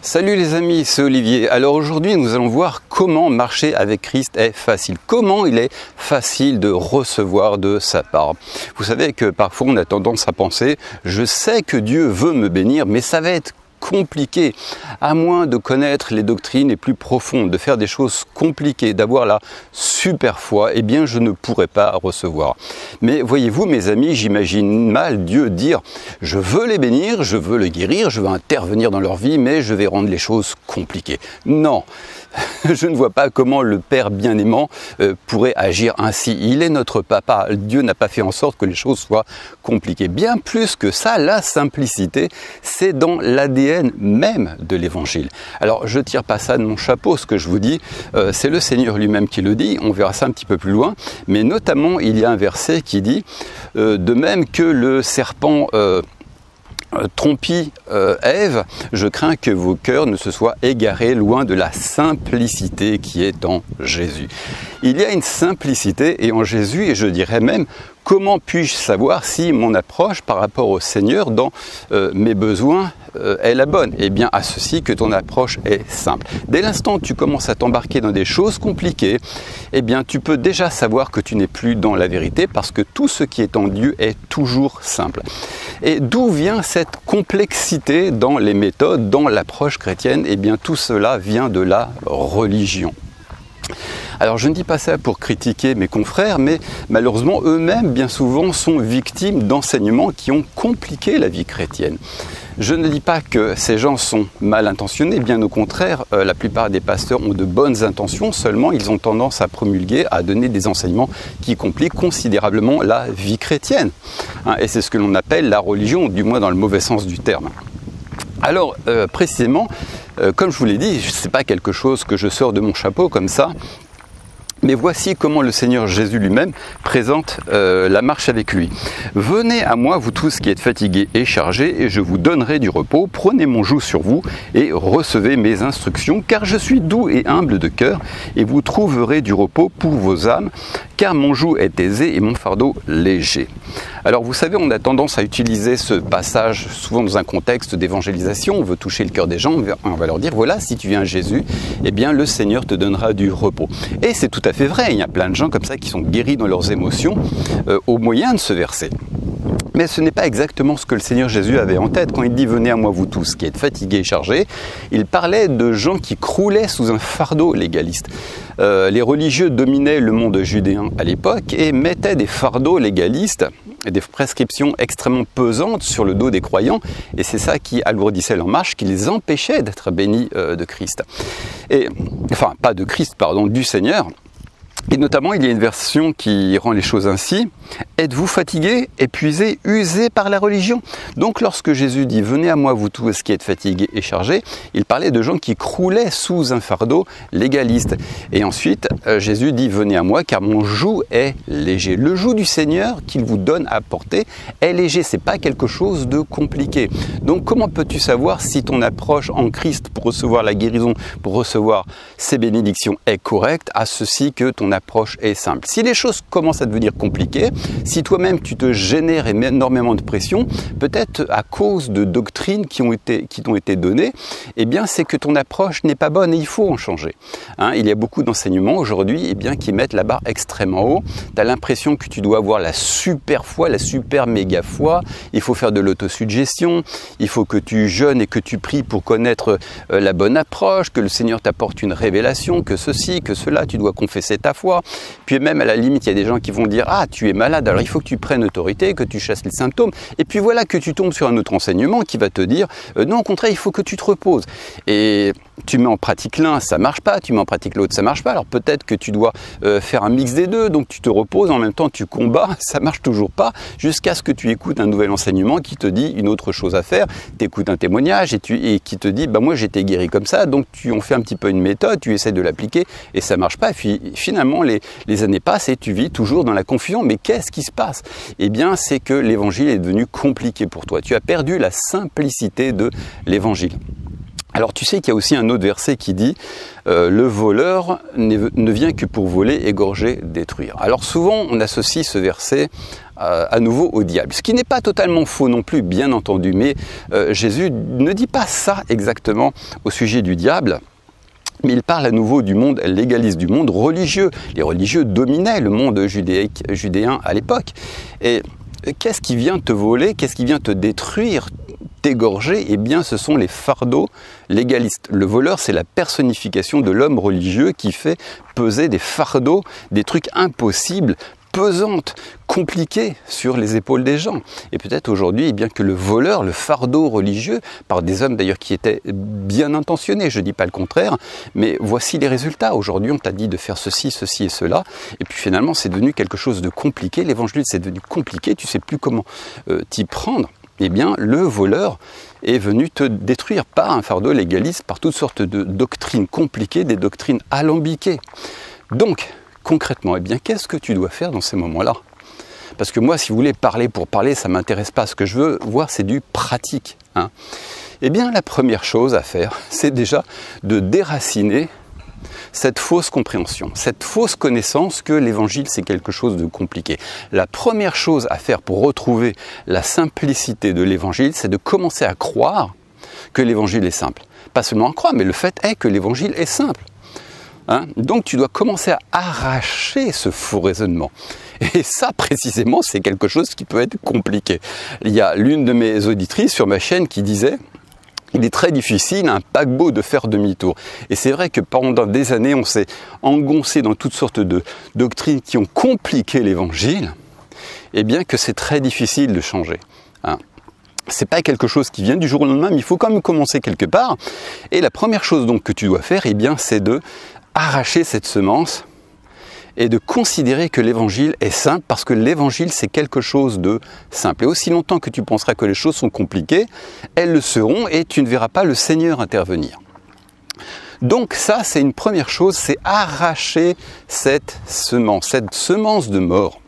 Salut les amis, c'est Olivier. Alors aujourd'hui nous allons voir comment marcher avec Christ est facile. Comment il est facile de recevoir de sa part. Vous savez que parfois on a tendance à penser « je sais que Dieu veut me bénir mais ça va être compliqué, à moins de connaître les doctrines les plus profondes, de faire des choses compliquées, d'avoir la super foi, eh bien je ne pourrai pas recevoir. » Mais voyez-vous mes amis, j'imagine mal Dieu dire « je veux les bénir, je veux les guérir, je veux intervenir dans leur vie, mais je vais rendre les choses compliquées. » Non, je ne vois pas comment le Père bien-aimant pourrait agir ainsi. Il est notre papa, Dieu n'a pas fait en sorte que les choses soient compliquées. Bien plus que ça, la simplicité, c'est dans l'ADN même de l'évangile. Alors je ne tire pas ça de mon chapeau, ce que je vous dis, c'est le Seigneur lui-même qui le dit, on verra ça un petit peu plus loin, mais notamment il y a un verset qui dit, de même que le serpent trompit Ève, je crains que vos cœurs ne se soient égarés loin de la simplicité qui est en Jésus. Il y a une simplicité et en Jésus, et je dirais même, comment puis-je savoir si mon approche par rapport au Seigneur dans mes besoins est la bonne? Eh bien, à ceci que ton approche est simple. Dès l'instant où tu commences à t'embarquer dans des choses compliquées, eh bien, tu peux déjà savoir que tu n'es plus dans la vérité parce que tout ce qui est en Dieu est toujours simple. Et d'où vient cette complexité dans les méthodes, dans l'approche chrétienne? Eh bien, tout cela vient de la religion. Alors je ne dis pas ça pour critiquer mes confrères, mais malheureusement eux-mêmes bien souvent sont victimes d'enseignements qui ont compliqué la vie chrétienne. Je ne dis pas que ces gens sont mal intentionnés, bien au contraire, la plupart des pasteurs ont de bonnes intentions, seulement ils ont tendance à promulguer, à donner des enseignements qui compliquent considérablement la vie chrétienne. Et c'est ce que l'on appelle la religion, du moins dans le mauvais sens du terme. Alors précisément, comme je vous l'ai dit, ce n'est pas quelque chose que je sors de mon chapeau comme ça. Mais voici comment le Seigneur Jésus lui-même présente la marche avec lui. « Venez à moi, vous tous qui êtes fatigués et chargés, et je vous donnerai du repos. Prenez mon joug sur vous et recevez mes instructions, car je suis doux et humble de cœur, et vous trouverez du repos pour vos âmes, car mon joug est aisé et mon fardeau léger. » Alors vous savez, on a tendance à utiliser ce passage souvent dans un contexte d'évangélisation. On veut toucher le cœur des gens, on va leur dire, voilà, si tu viens à Jésus, eh bien le Seigneur te donnera du repos. Et c'est tout à fait vrai, il y a plein de gens comme ça qui sont guéris dans leurs émotions au moyen de ce verset. Mais ce n'est pas exactement ce que le Seigneur Jésus avait en tête. Quand il dit « Venez à moi vous tous qui êtes fatigués et chargés », il parlait de gens qui croulaient sous un fardeau légaliste. Les religieux dominaient le monde judéen à l'époque et mettaient des fardeaux légalistes, des prescriptions extrêmement pesantes sur le dos des croyants. Et c'est ça qui alourdissait leur marche, qui les empêchait d'être bénis de Christ. Enfin, pas de Christ, pardon, du Seigneur. Et notamment, il y a une version qui rend les choses ainsi. « Êtes-vous fatigués, épuisés, usés par la religion ?» Donc lorsque Jésus dit « Venez à moi vous tous qui êtes fatigués et chargés », il parlait de gens qui croulaient sous un fardeau légaliste. Et ensuite, Jésus dit « Venez à moi car mon joug est léger ». Le joug du Seigneur qu'il vous donne à porter est léger, ce n'est pas quelque chose de compliqué. Donc comment peux-tu savoir si ton approche en Christ pour recevoir la guérison, pour recevoir ces bénédictions est correcte, à ceci que ton approche est simple. Si les choses commencent à devenir compliquées, si toi-même tu te génères énormément de pression, peut-être à cause de doctrines qui t'ont été données, eh bien c'est que ton approche n'est pas bonne et il faut en changer. Il y a beaucoup d'enseignements aujourd'hui qui mettent la barre extrêmement haut. Tu as l'impression que tu dois avoir la super foi, la super méga foi, il faut faire de l'autosuggestion, il faut que tu jeûnes et que tu pries pour connaître la bonne approche, que le Seigneur t'apporte une révélation, que ceci, que cela, tu dois confesser ta foi. Puis même à la limite, il y a des gens qui vont dire « Ah, tu es malade, alors il faut que tu prennes autorité, que tu chasses les symptômes. » Et puis voilà que tu tombes sur un autre enseignement qui va te dire « Non, au contraire, il faut que tu te reposes. » Et tu mets en pratique l'un, ça marche pas, tu mets en pratique l'autre, ça marche pas. Alors peut-être que tu dois faire un mix des deux, donc tu te reposes, en même temps tu combats, ça marche toujours pas, jusqu'à ce que tu écoutes un nouvel enseignement qui te dit une autre chose à faire, tu écoutes un témoignage et qui te dit « Bah moi j'étais guéri comme ça, donc on fait un petit peu une méthode, tu essaies de l'appliquer et ça marche pas. » Et puis finalement les années passent et tu vis toujours dans la confusion. Mais qu'est-ce qui se passe? Eh bien c'est que l'évangile est devenu compliqué pour toi. Tu as perdu la simplicité de l'évangile. Alors tu sais qu'il y a aussi un autre verset qui dit le voleur ne vient que pour voler, égorger, détruire. Alors souvent on associe ce verset à nouveau au diable. Ce qui n'est pas totalement faux non plus, bien entendu, mais Jésus ne dit pas ça exactement au sujet du diable. Mais il parle à nouveau du monde légaliste, du monde religieux. Les religieux dominaient le monde judéen à l'époque. Et qu'est-ce qui vient te voler? Qu'est-ce qui vient te détruire, t'égorger? Eh bien, ce sont les fardeaux légalistes. Le voleur, c'est la personnification de l'homme religieux qui fait peser des fardeaux, des trucs impossibles, pesantes, compliquées sur les épaules des gens. Et peut-être aujourd'hui, eh bien que le voleur, le fardeau religieux, par des hommes d'ailleurs qui étaient bien intentionnés, je ne dis pas le contraire, mais voici les résultats. Aujourd'hui, on t'a dit de faire ceci, ceci et cela, et puis finalement, c'est devenu quelque chose de compliqué. L'évangile, c'est devenu compliqué, tu ne sais plus comment t'y prendre. Eh bien, le voleur est venu te détruire par un fardeau légaliste, par toutes sortes de doctrines compliquées, des doctrines alambiquées. Donc, concrètement, eh bien, qu'est-ce que tu dois faire dans ces moments-là? Parce que moi, si vous voulez parler pour parler, ça ne m'intéresse pas. Ce que je veux voir, c'est du pratique. Hein. Eh bien, la première chose à faire, c'est déjà de déraciner cette fausse compréhension, cette fausse connaissance que l'évangile, c'est quelque chose de compliqué. La première chose à faire pour retrouver la simplicité de l'évangile, c'est de commencer à croire que l'évangile est simple. Pas seulement à croire, mais le fait est que l'évangile est simple. Hein? Donc tu dois commencer à arracher ce faux raisonnement. Et ça, précisément, c'est quelque chose qui peut être compliqué. Il y a l'une de mes auditrices sur ma chaîne qui disait: il est très difficile, un paquebot, de faire demi-tour. Et c'est vrai que pendant des années, on s'est engoncé dans toutes sortes de doctrines qui ont compliqué l'évangile, et bien que c'est très difficile de changer. Hein. C'est pas quelque chose qui vient du jour au lendemain, mais il faut quand même commencer quelque part. Et la première chose donc que tu dois faire, eh bien, c'est de arracher cette semence et de considérer que l'évangile est simple, parce que l'évangile, c'est quelque chose de simple. Et aussi longtemps que tu penseras que les choses sont compliquées, elles le seront et tu ne verras pas le Seigneur intervenir. Donc ça, c'est une première chose, c'est arracher cette semence de mort.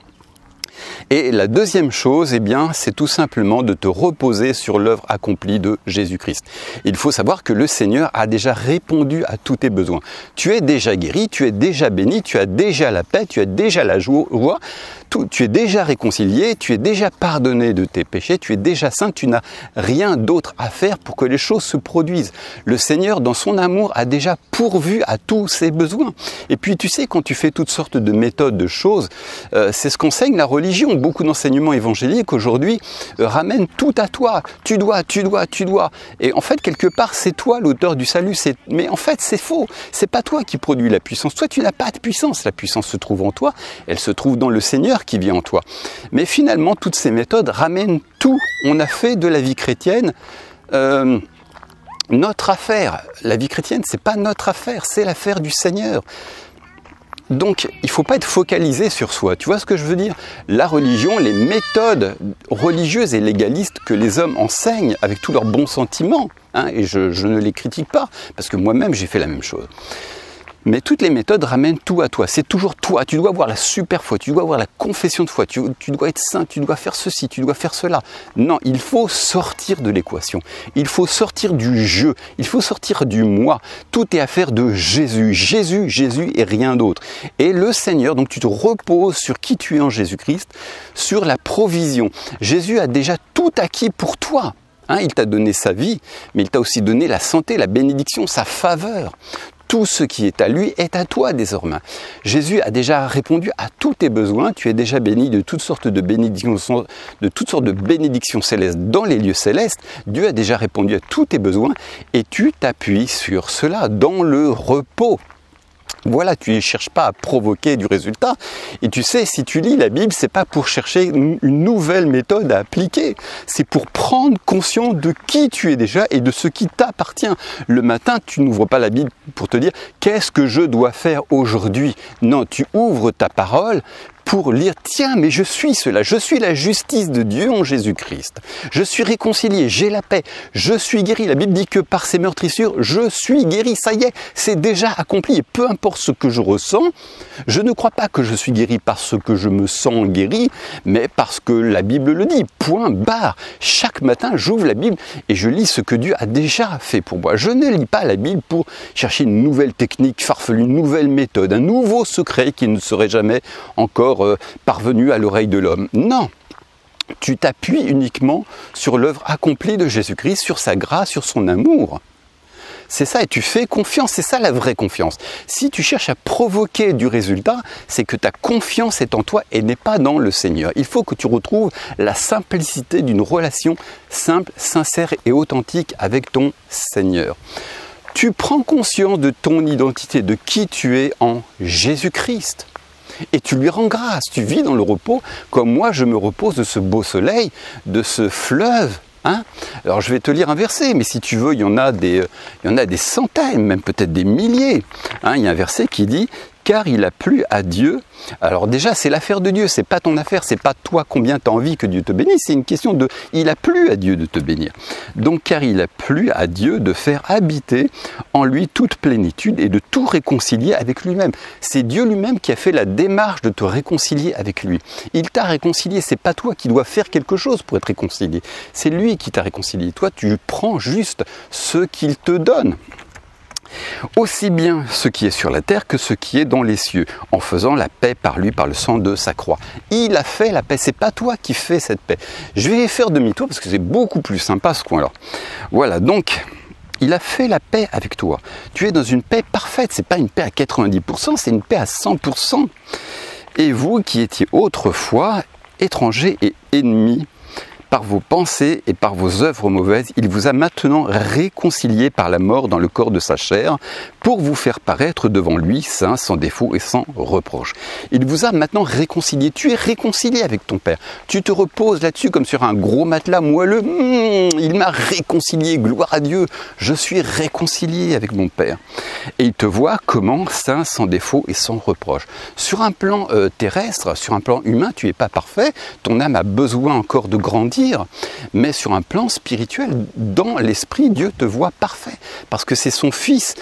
Et la deuxième chose, eh bien, c'est tout simplement de te reposer sur l'œuvre accomplie de Jésus-Christ. Il faut savoir que le Seigneur a déjà répondu à tous tes besoins. Tu es déjà guéri, tu es déjà béni, tu as déjà la paix, tu as déjà la joie, tu es déjà réconcilié, tu es déjà pardonné de tes péchés, tu es déjà saint, tu n'as rien d'autre à faire pour que les choses se produisent. Le Seigneur, dans son amour, a déjà pourvu à tous ses besoins. Et puis, tu sais, quand tu fais toutes sortes de méthodes, de choses, c'est ce qu'enseigne la religion. Beaucoup d'enseignements évangéliques aujourd'hui ramènent tout à toi. Tu dois. Et en fait, quelque part, c'est toi l'auteur du salut. Mais en fait, c'est faux. C'est pas toi qui produis la puissance. Toi, tu n'as pas de puissance. La puissance se trouve en toi. Elle se trouve dans le Seigneur qui vit en toi. Mais finalement, toutes ces méthodes ramènent tout. On a fait de la vie chrétienne notre affaire. La vie chrétienne, c'est pas notre affaire, c'est l'affaire du Seigneur. Donc, il ne faut pas être focalisé sur soi. Tu vois ce que je veux dire? La religion, les méthodes religieuses et légalistes que les hommes enseignent avec tous leurs bons sentiments, hein, et je ne les critique pas, parce que moi-même, j'ai fait la même chose. Mais toutes les méthodes ramènent tout à toi. C'est toujours toi. Tu dois avoir la super foi, tu dois avoir la confession de foi, tu dois être saint, tu dois faire ceci, tu dois faire cela. Non, il faut sortir de l'équation. Il faut sortir du jeu. Il faut sortir du moi. Tout est affaire de Jésus. Jésus et rien d'autre. Et le Seigneur, donc tu te reposes sur qui tu es en Jésus-Christ, sur la provision. Jésus a déjà tout acquis pour toi. Hein, il t'a donné sa vie, mais il t'a aussi donné la santé, la bénédiction, sa faveur. Tout ce qui est à lui est à toi désormais. Jésus a déjà répondu à tous tes besoins. Tu es déjà béni de toutes sortes de bénédictions célestes dans les lieux célestes. Dieu a déjà répondu à tous tes besoins et tu t'appuies sur cela dans le repos. Voilà, tu ne cherches pas à provoquer du résultat. Et tu sais, si tu lis la Bible, c'est pas pour chercher une nouvelle méthode à appliquer. C'est pour prendre conscience de qui tu es déjà et de ce qui t'appartient. Le matin, tu n'ouvres pas la Bible pour te dire « Qu'est-ce que je dois faire aujourd'hui ?» Non, tu ouvres ta parole pour lire, tiens, mais je suis cela, je suis la justice de Dieu en Jésus-Christ. Je suis réconcilié, j'ai la paix, je suis guéri. La Bible dit que par ses meurtrissures, je suis guéri. Ça y est, c'est déjà accompli. Et peu importe ce que je ressens, je ne crois pas que je suis guéri parce que je me sens guéri, mais parce que la Bible le dit. Point barre. Chaque matin, j'ouvre la Bible et je lis ce que Dieu a déjà fait pour moi. Je ne lis pas la Bible pour chercher une nouvelle technique farfelue, une nouvelle méthode, un nouveau secret qui ne serait jamais encore encore parvenue à l'oreille de l'homme. Non, tu t'appuies uniquement sur l'œuvre accomplie de Jésus-Christ, sur sa grâce, sur son amour. C'est ça, et tu fais confiance, c'est ça la vraie confiance. Si tu cherches à provoquer du résultat, c'est que ta confiance est en toi et n'est pas dans le Seigneur. Il faut que tu retrouves la simplicité d'une relation simple, sincère et authentique avec ton Seigneur. Tu prends conscience de ton identité, de qui tu es en Jésus-Christ. Et tu lui rends grâce, tu vis dans le repos, comme moi je me repose de ce beau soleil, de ce fleuve. Alors je vais te lire un verset, mais si tu veux, il y en a des centaines, même peut-être des milliers. Il y a un verset qui dit « Car il a plu à Dieu ». Alors déjà, c'est l'affaire de Dieu, c'est pas ton affaire, c'est pas toi combien tu as envie que Dieu te bénisse, c'est une question de « il a plu à Dieu de te bénir ». Donc car il a plu à Dieu de faire habiter en lui toute plénitude et de tout réconcilier avec lui-même. C'est Dieu lui-même qui a fait la démarche de te réconcilier avec lui. Il t'a réconcilié, c'est pas toi qui dois faire quelque chose pour être réconcilié, c'est lui qui t'a réconcilié. Toi, tu prends juste ce qu'il te donne. Aussi bien ce qui est sur la terre que ce qui est dans les cieux, en faisant la paix par lui, par le sang de sa croix. Il a fait la paix, c'est pas toi qui fais cette paix. Je vais faire demi-tour parce que c'est beaucoup plus sympa ce coin-là. Voilà, donc il a fait la paix avec toi. Tu es dans une paix parfaite, c'est pas une paix à 90%, c'est une paix à 100%. Et vous qui étiez autrefois étrangers et ennemis, par vos pensées et par vos œuvres mauvaises, il vous a maintenant réconcilié par la mort dans le corps de sa chair, pour vous faire paraître devant lui, saint, sans défaut et sans reproche. Il vous a maintenant réconcilié. Tu es réconcilié avec ton Père. Tu te reposes là-dessus comme sur un gros matelas moelleux. Il m'a réconcilié, gloire à Dieu. Je suis réconcilié avec mon Père. Et il te voit comment, saint, sans défaut et sans reproche. Sur un plan terrestre, sur un plan humain, tu n'es pas parfait. Ton âme a besoin encore de grandir. Mais sur un plan spirituel, dans l'esprit, Dieu te voit parfait. Parce que c'est son Fils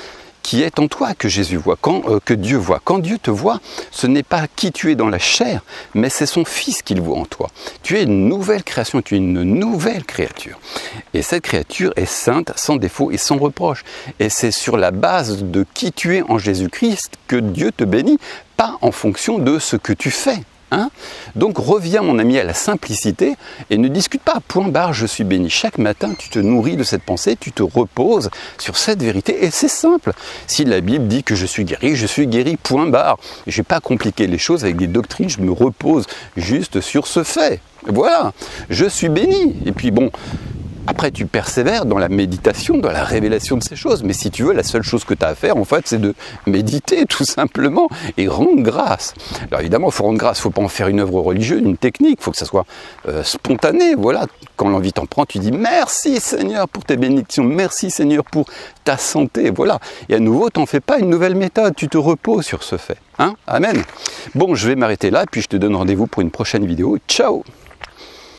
qui est en toi que Jésus voit, que Dieu voit. Quand Dieu te voit, ce n'est pas qui tu es dans la chair, mais c'est son Fils qu'il voit en toi. Tu es une nouvelle création, tu es une nouvelle créature. Et cette créature est sainte, sans défaut et sans reproche. Et c'est sur la base de qui tu es en Jésus-Christ que Dieu te bénit, pas en fonction de ce que tu fais. Donc reviens mon ami à la simplicité et ne discute pas, point barre, je suis béni. Chaque matin tu te nourris de cette pensée, tu te reposes sur cette vérité et c'est simple. Si la Bible dit que je suis guéri, point barre. Je ne vais pas compliquer les choses avec des doctrines, je me repose juste sur ce fait. Voilà, je suis béni. Et puis bon, après, tu persévères dans la méditation, dans la révélation de ces choses. Mais si tu veux, la seule chose que tu as à faire, en fait, c'est de méditer, tout simplement, et rendre grâce. Alors évidemment, il faut rendre grâce, il ne faut pas en faire une œuvre religieuse, une technique, il faut que ça soit spontané. Voilà, quand l'envie t'en prend, tu dis « Merci Seigneur pour tes bénédictions, merci Seigneur pour ta santé. » Voilà, et à nouveau, tu n'en fais pas une nouvelle méthode, tu te reposes sur ce fait. Amen. Bon, je vais m'arrêter là, puis je te donne rendez-vous pour une prochaine vidéo. Ciao.